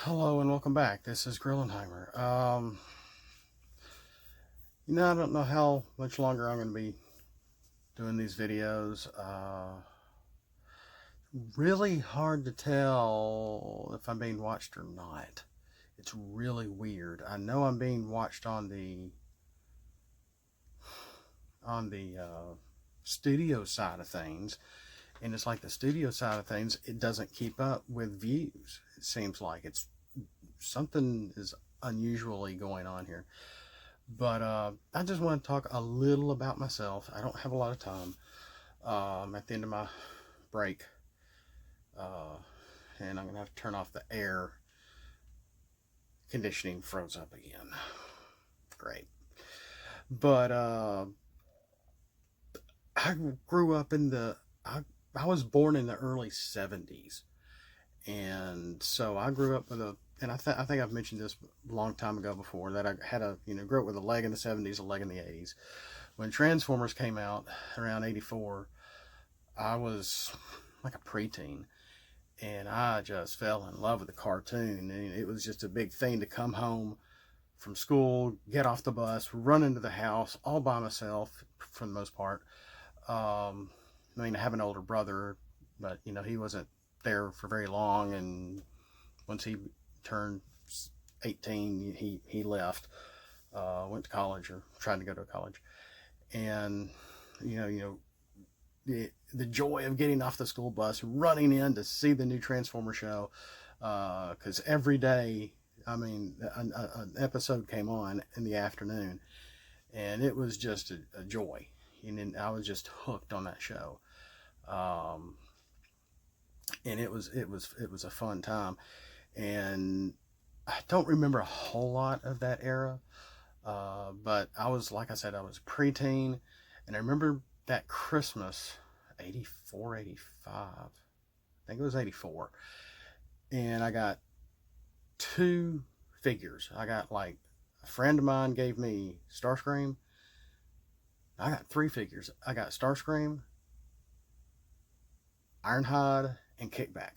Hello and welcome back. This is Grillenheimer. I don't know how much longer I'm going to be doing these videos. Really hard to tell if I'm being watched or not. It's really weird. I know I'm being watched on the studio side of things, and it's like the studio side of things, it doesn't keep up with views. It seems like it's something is unusually going on here. But I just want to talk a little about myself. I don't have a lot of time. At the end of my break, uh, and I'm going to have to turn off the air conditioning. Froze up again. Great. But I grew up I was born in the early 70s. And so I grew up with and I think I've mentioned this a long time ago before, that I had grew up with a leg in the 70s, a leg in the 80s. When Transformers came out around 84, I was like a preteen, and I just fell in love with the cartoon. And it was just a big thing to come home from school, get off the bus, run into the house all by myself for the most part. I have an older brother, but he wasn't there for very long, and once he turned 18, he left, went to college, or tried to go to college. And the joy of getting off the school bus, running in to see the new Transformer show, because every day, an episode came on in the afternoon, and it was just a joy. And I was just hooked on that show. And it was a fun time. And I don't remember a whole lot of that era, but I was, like I said, I was preteen, and I remember that Christmas, 84, 85, I think it was 84, and I got two figures. I got, like, a friend of mine gave me Starscream. I got three figures. I got Starscream, Ironhide, and Kickback.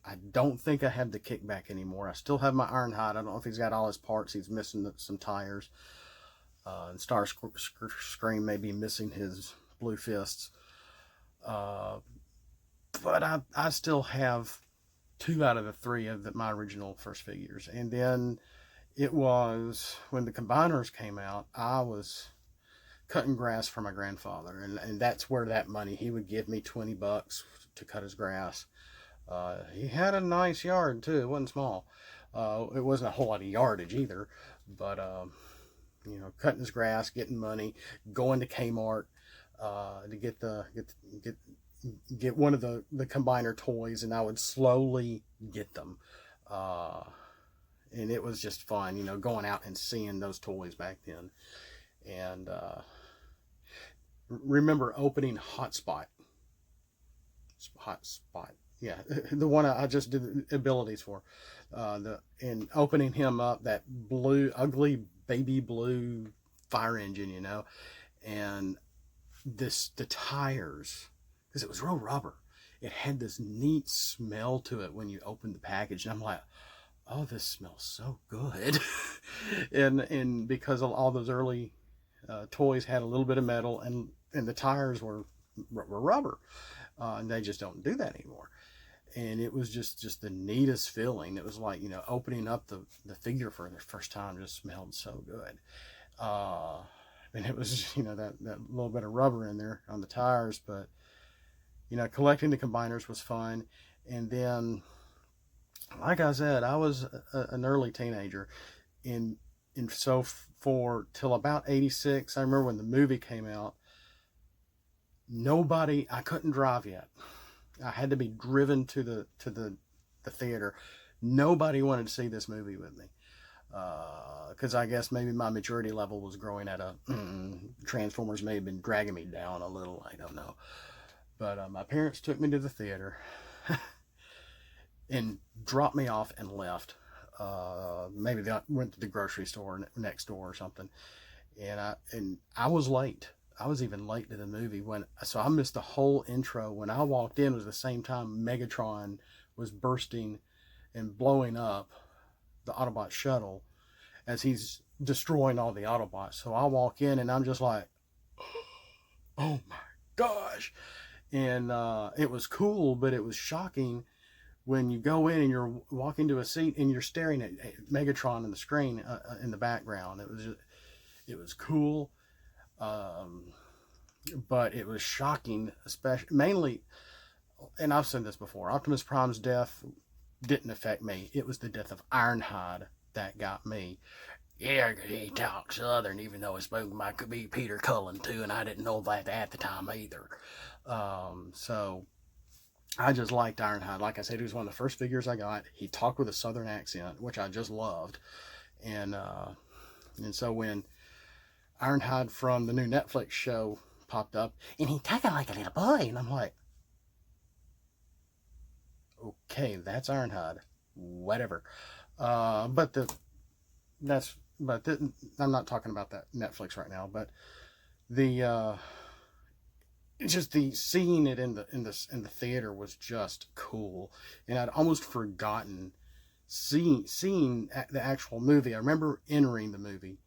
I don't think I have the Kickback anymore. I still have my Ironhide. I don't know if he's got all his parts. He's missing some tires. And Starscream may be missing his blue fists. But I still have two out of the three of my original first figures. And then it was when the combiners came out, I was cutting grass for my grandfather. And that's where that money, he would give me $20 to cut his grass. He had a nice yard too. It wasn't small. It wasn't a whole lot of yardage either, but cutting his grass, getting money, going to Kmart to get one of the combiner toys, and I would slowly get them. And it was just fun, going out and seeing those toys back then. And remember opening Hotspot. Yeah, the one I just did the abilities for, and opening him up, that blue, ugly baby blue fire engine, and the tires, because it was real rubber. It had this neat smell to it when you opened the package, and I'm like, oh, this smells so good. and because all those early toys had a little bit of metal, and the tires were rubber, and they just don't do that anymore. And it was just the neatest feeling. It was like, opening up the figure for the first time just smelled so good. And it was, that little bit of rubber in there on the tires. But, collecting the combiners was fun. And then, like I said, I was an early teenager. And so for till about 86, I remember when the movie came out, I couldn't drive yet. I had to be driven to the theater. Nobody wanted to see this movie with me, because I guess maybe my maturity level was growing at Transformers may have been dragging me down a little. I don't know. But my parents took me to the theater and dropped me off and left. Maybe they went to the grocery store next door or something. And I was late. I was even late to the movie, so I missed the whole intro. When I walked in, it was the same time Megatron was bursting and blowing up. the Autobot shuttle as he's destroying all the Autobots. So I walk in and I'm just like, oh my gosh. And it was cool, but it was shocking when you go in and you're walking to a seat and you're staring at Megatron in the screen in the background. It was cool, but it was shocking, especially mainly. And I've said this before: Optimus Prime's death didn't affect me. It was the death of Ironhide that got me. Yeah, he talks Southern, even though his spoken by could be Peter Cullen too, and I didn't know that at the time either. So I just liked Ironhide. Like I said, he was one of the first figures I got. He talked with a Southern accent, which I just loved. And so when Ironhide from the new Netflix show popped up, and he talking like a little boy, and I'm like, okay, that's Ironhide. Whatever. But I'm not talking about that Netflix right now. But the just the seeing it in the theater was just cool, and I'd almost forgotten seeing the actual movie. I remember entering the movie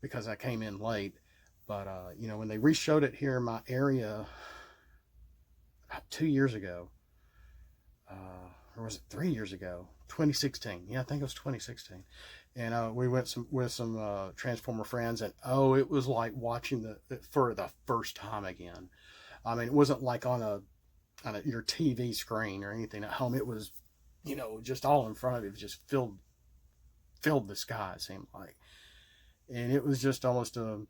because I came in late, but when they re-showed it here in my area about 2 years ago, or was it 3 years ago? 2016. Yeah, I think it was 2016. And we went with some Transformer friends, and it was like watching for the first time again. I mean, it wasn't like on your TV screen or anything at home. It was, just all in front of you. It just filled the sky, it seemed like. And it was just almost a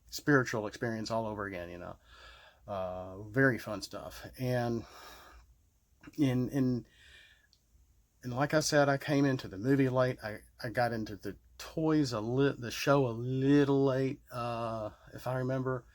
spiritual experience all over again, very fun stuff. And like I said, I came into the movie late. I got into the toys the show a little late, if I remember.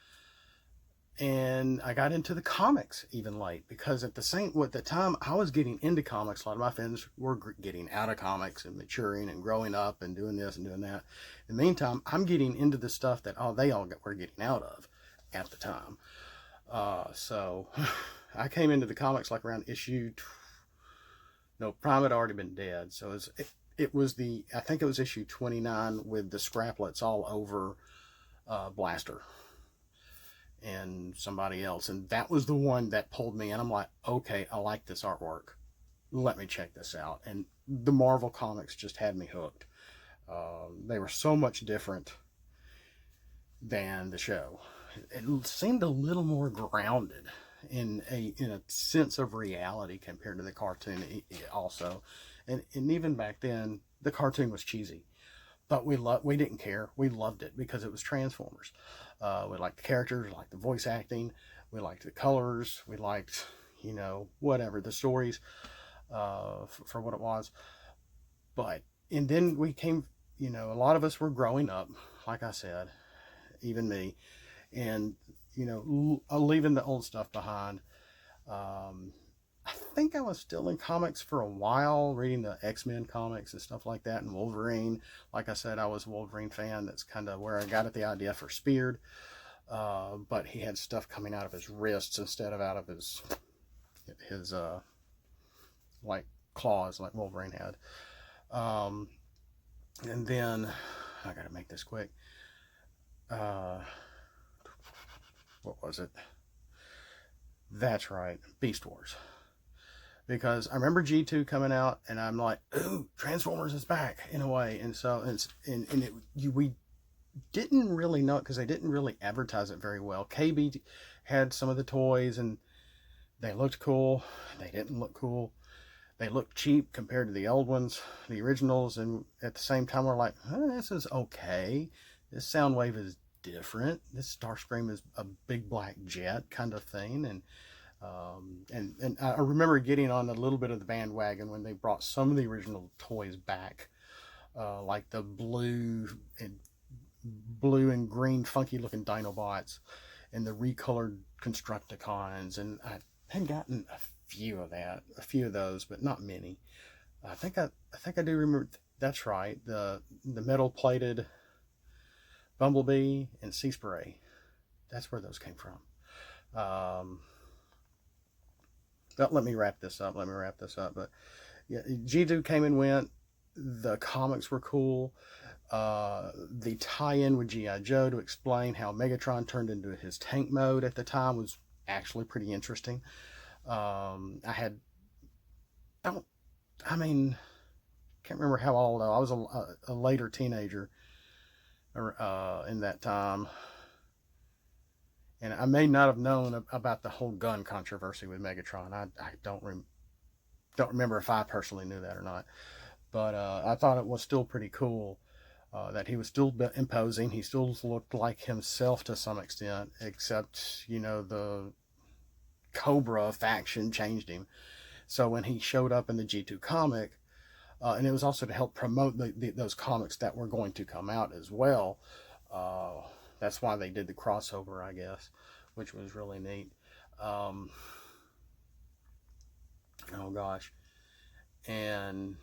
And I got into the comics even late because at the time I was getting into comics, a lot of my friends were getting out of comics and maturing and growing up and doing this and doing that. In the meantime, I'm getting into the stuff that they all were getting out of at the time. So I came into the comics like around issue. No, Prime had already been dead, so it was I think it was issue 29 with the scraplets all over Blaster and somebody else, and that was the one that pulled me, and I'm like, okay, I like this artwork, let me check this out. And the Marvel comics just had me hooked. They were so much different than the show. It seemed a little more grounded in a sense of reality compared to the cartoon also. And even back then the cartoon was cheesy, but we didn't care. We loved it because it was Transformers. We liked the characters, we liked the voice acting, we liked the colors, we liked, whatever, the stories, for what it was. And then we came, a lot of us were growing up, like I said, even me, and, leaving the old stuff behind. I think I was still in comics for a while, reading the X-Men comics and stuff like that, and Wolverine. Like I said, I was a Wolverine fan. That's kind of where I got the idea for Speared. But he had stuff coming out of his wrists instead of out of his like claws, like Wolverine had. And then I gotta make this quick. What was it? That's right, Beast Wars. Because I remember G2 coming out, and I'm like, ooh, Transformers is back in a way. And so we didn't really know it because they didn't really advertise it very well. KB had some of the toys, and they looked cool. They didn't look cool. They looked cheap compared to the old ones, the originals. And at the same time, we're like, this is okay. This Soundwave is different. This Starscream is a big black jet kind of thing. And I remember getting on a little bit of the bandwagon when they brought some of the original toys back, like the blue and green funky looking Dinobots and the recolored Constructicons, and I had gotten a few of those, but not many. I think I do remember. That's right, the metal plated Bumblebee and Sea Spray. That's where those came from. Let me wrap this up. But yeah, G2 came and went. The comics were cool. The tie-in with G.I. Joe to explain how Megatron turned into his tank mode at the time was actually pretty interesting. I had, I don't, I mean, can't remember how old I was. A later teenager in that time, and I may not have known about the whole gun controversy with Megatron. I don't remember if I personally knew that or not, but I thought it was still pretty cool that he was still imposing. He still looked like himself to some extent, except the Cobra faction changed him. So when he showed up in the G2 comic, and it was also to help promote those comics that were going to come out as well. That's why they did the crossover, I guess, which was really neat. Oh gosh. And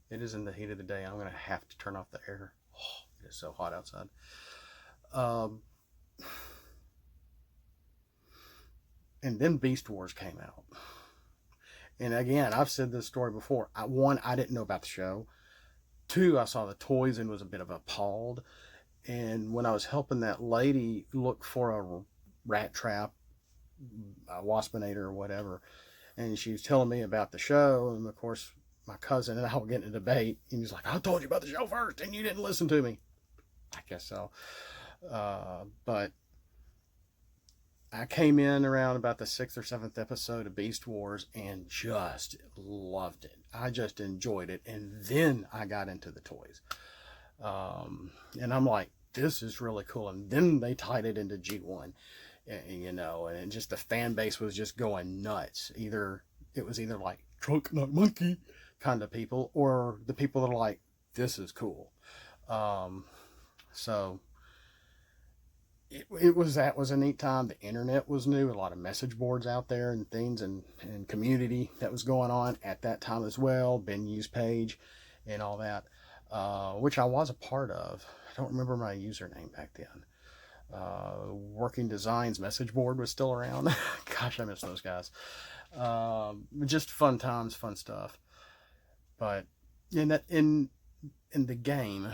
it is in the heat of the day. I'm going to have to turn off the air. Oh, it is so hot outside. And then Beast Wars came out. And again, I've said this story before. One, I didn't know about the show. Two, I saw the toys and was a bit of appalled. And when I was helping that lady look for a rat trap, a waspinator or whatever, and she was telling me about the show, and of course my cousin and I were getting a debate, and he's like, I told you about the show first and you didn't listen to me. I guess so. But I came in around about the 6th or 7th episode of Beast Wars and just loved it. I just enjoyed it. And then I got into the toys. And I'm like, this is really cool. And then they tied it into G1, and just the fan base was just going nuts. It was either like drunk, not monkey kind of people, or the people that are like, this is cool. So that was a neat time. The internet was new, a lot of message boards out there and things, and community that was going on at that time as well. Ben U's page and all that, which I was a part of. I don't remember my username back then. Working Designs message board was still around. Gosh, I miss those guys. Just fun times, fun stuff. But in the game,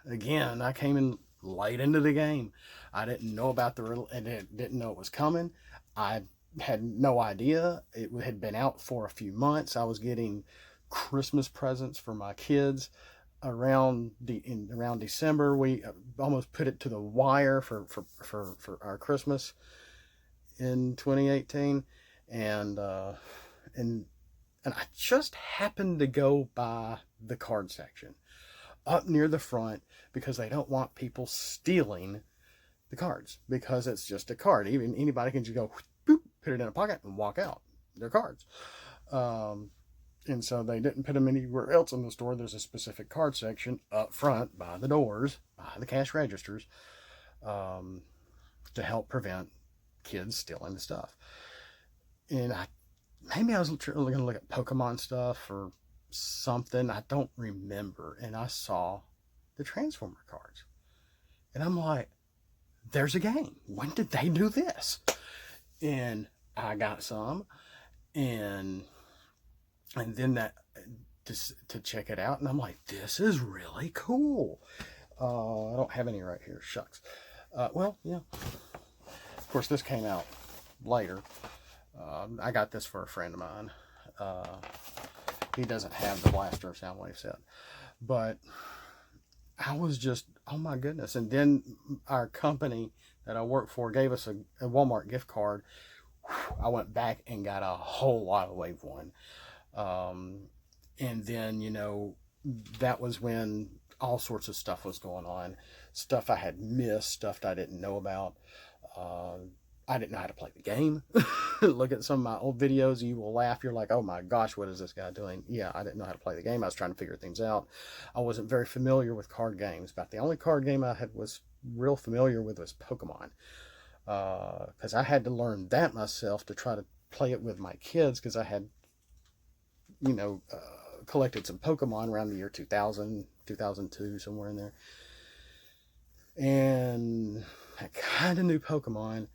again, I came in late into the game. I didn't know about didn't know it was coming. I had no idea. It had been out for a few months. I was getting Christmas presents for my kids around December. We almost put it to the wire for our Christmas in 2018, and I just happened to go by the card section up near the front because they don't want people stealing the cards, because it's just a card. Even anybody can just go boop, put it in a pocket and walk out. They're cards. And so they didn't put them anywhere else in the store. There's a specific card section up front by the doors, by the cash registers, to help prevent kids stealing the stuff. And maybe I was really going to look at Pokemon stuff or something. I don't remember. And I saw the Transformer cards. And I'm like, there's a game. When did they do this? And I got some. And then that just to check it out. And I'm like, this is really cool. I don't have any right here. Shucks. Well, yeah. Of course, this came out later. I got this for a friend of mine. He doesn't have the Blaster Soundwave set. But I was just, oh my goodness. And then our company that I work for gave us a Walmart gift card. I went back and got a whole lot of Wave 1. And then, that was when all sorts of stuff was going on. Stuff I had missed, stuff that I didn't know about. I didn't know how to play the game. Look at some of my old videos, you will laugh. You're like, oh my gosh, what is this guy doing? Yeah, I didn't know how to play the game. I was trying to figure things out. I wasn't very familiar with card games. About the only card game I was real familiar with was Pokemon. Because I had to learn that myself to try to play it with my kids, because I had, collected some Pokemon around the year 2000, 2002, somewhere in there. And I kind of knew Pokemon.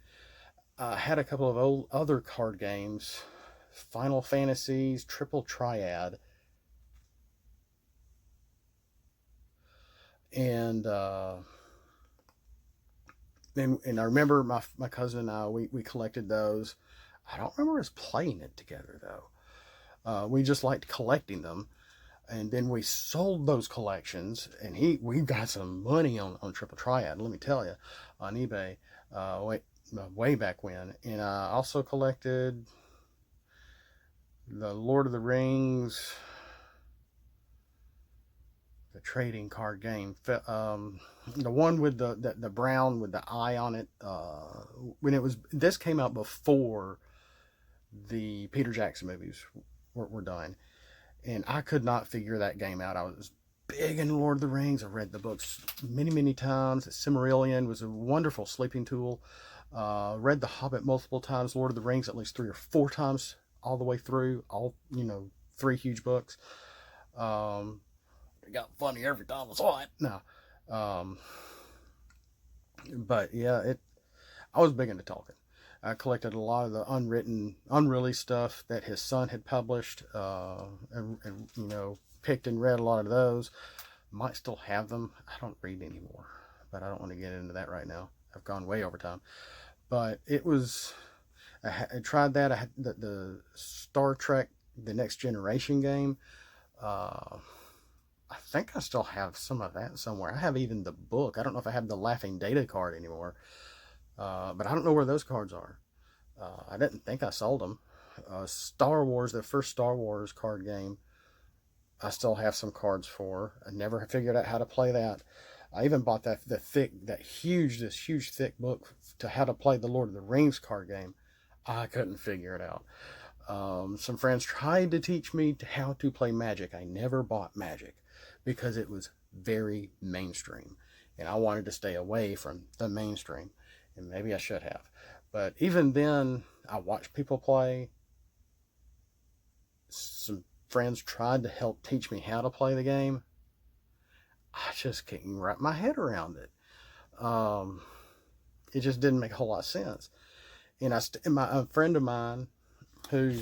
I had a couple of other card games, Final Fantasies, Triple Triad, And and I remember my cousin and I, we collected those. I don't remember us playing it together though. We just liked collecting them, and then we sold those collections, and we got some money on Triple Triad. Let me tell you, on eBay, way back when. And I also collected the Lord of the Rings, the trading card game, the one with the brown with the eye on it. When it was this came out before the Peter Jackson movies were done, and I could not figure that game out. I was big in Lord of the Rings. I read the books many times. The Silmarillion was a wonderful sleeping tool. Read The Hobbit multiple times. Lord of the Rings at least 3 or 4 times all the way through. All 3 huge books. It got funny every time I saw it. No, but yeah, I was big into Tolkien. I collected a lot of the unreleased stuff that his son had published, and picked and read a lot of those. Might still have them. I don't read anymore, but I don't want to get into that right now. I've gone way over time. But it was, I tried that. I had the Star Trek, the Next Generation game. I think I still have some of that somewhere. I have even the book. I don't know if I have the Laughing Data card anymore. But I don't know where those cards are. I didn't think I sold them. Star Wars, the first Star Wars card game, I still have some cards for. I never figured out how to play that. I even bought this huge thick book to how to play the Lord of the Rings card game. I couldn't figure it out. Some friends tried to teach me how to play Magic. I never bought Magic because it was very mainstream, and I wanted to stay away from the mainstream. And maybe I should have. But even then, I watched people play. Some friends tried to help teach me how to play the game. I just couldn't wrap my head around it. It just didn't make a whole lot of sense. And a friend of mine, who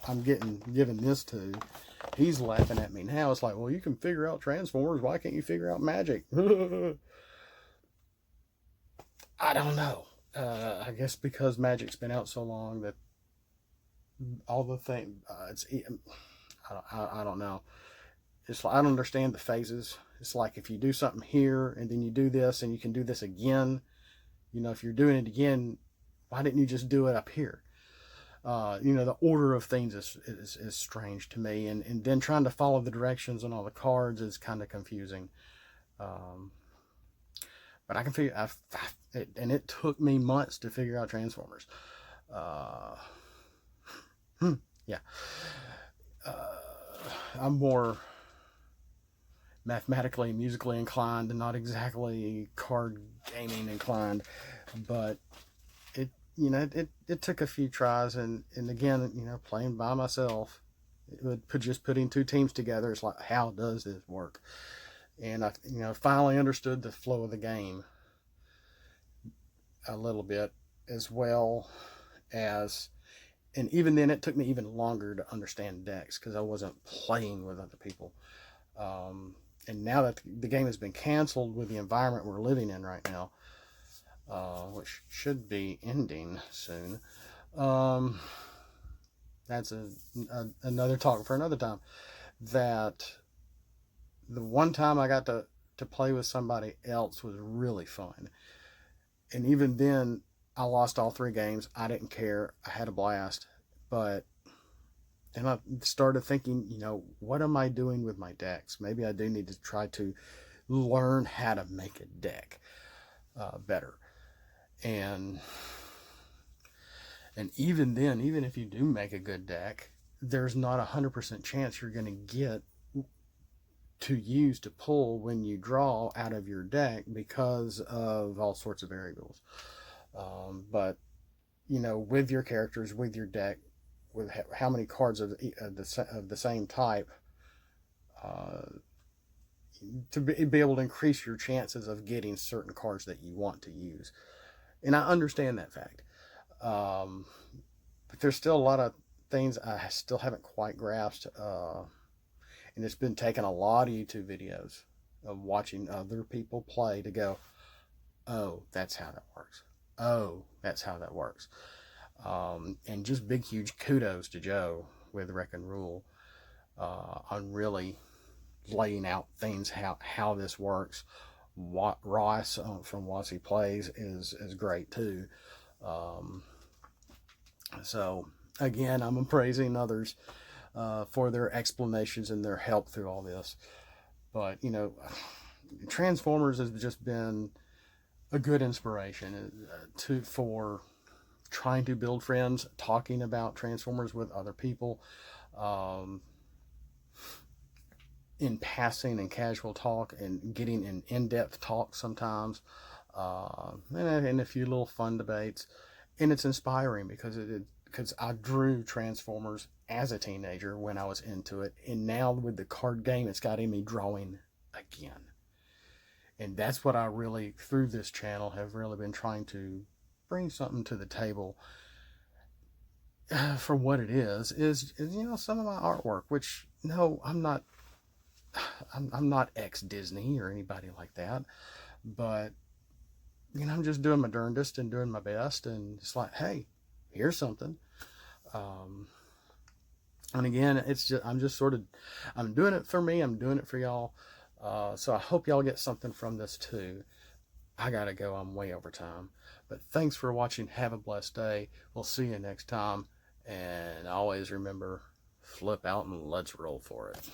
I'm given this to, he's laughing at me now. It's like, well, you can figure out Transformers. Why can't you figure out Magic? I don't know. I guess because Magic's been out so long that all the things, I don't know. It's like, I don't understand the phases. It's like if you do something here and then you do this and you can do this again, if you're doing it again, why didn't you just do it up here? The order of things is strange to me, and then trying to follow the directions on all the cards is kind of confusing. But I can figure, and it took me months to figure out Transformers. Yeah. I'm more mathematically and musically inclined and not exactly card gaming inclined, but it took a few tries, and again, playing by myself, just putting 2 teams together, it's like, how does this work? And I finally understood the flow of the game a little bit, as well as, and even then it took me even longer to understand decks because I wasn't playing with other people. And now that the game has been canceled with the environment we're living in right now, which should be ending soon, that's another talk for another time. That the one time I got to play with somebody else was really fun. And even then, I lost all 3 games. I didn't care. I had a blast. But then I started thinking, what am I doing with my decks? Maybe I do need to try to learn how to make a deck better. And even then, even if you do make a good deck, there's not 100% chance you're going to get to use to pull when you draw out of your deck because of all sorts of variables. But with your characters, with your deck, with how many cards of the same type, to be able to increase your chances of getting certain cards that you want to use. And I understand that fact. But there's still a lot of things I still haven't quite grasped. And it's been taking a lot of YouTube videos of watching other people play to go, oh, that's how that works. Oh, that's how that works. And just big, huge kudos to Joe with Wreck and Rule on really laying out things how this works. Ross from Wassy Plays is great too. Um, so again, I'm praising others for their explanations and their help through all this. But Transformers has just been a good inspiration for trying to build friends, talking about Transformers with other people. Um, in passing and casual talk, and getting an in-depth talk sometimes, and a few little fun debates. And it's inspiring because I drew Transformers as a teenager when I was into it, and now with the card game, it's got me drawing again. And that's what I really, through this channel, have really been trying to bring something to the table for what it is some of my artwork, which no, I'm not ex Disney or anybody like that, but I'm just doing my darndest and doing my best, and it's like, hey, here's something. Um, and again, I'm doing it for me. I'm doing it for y'all. So I hope y'all get something from this too. I gotta go. I'm way over time. But thanks for watching. Have a blessed day. We'll see you next time. And always remember, flip out and let's roll for it.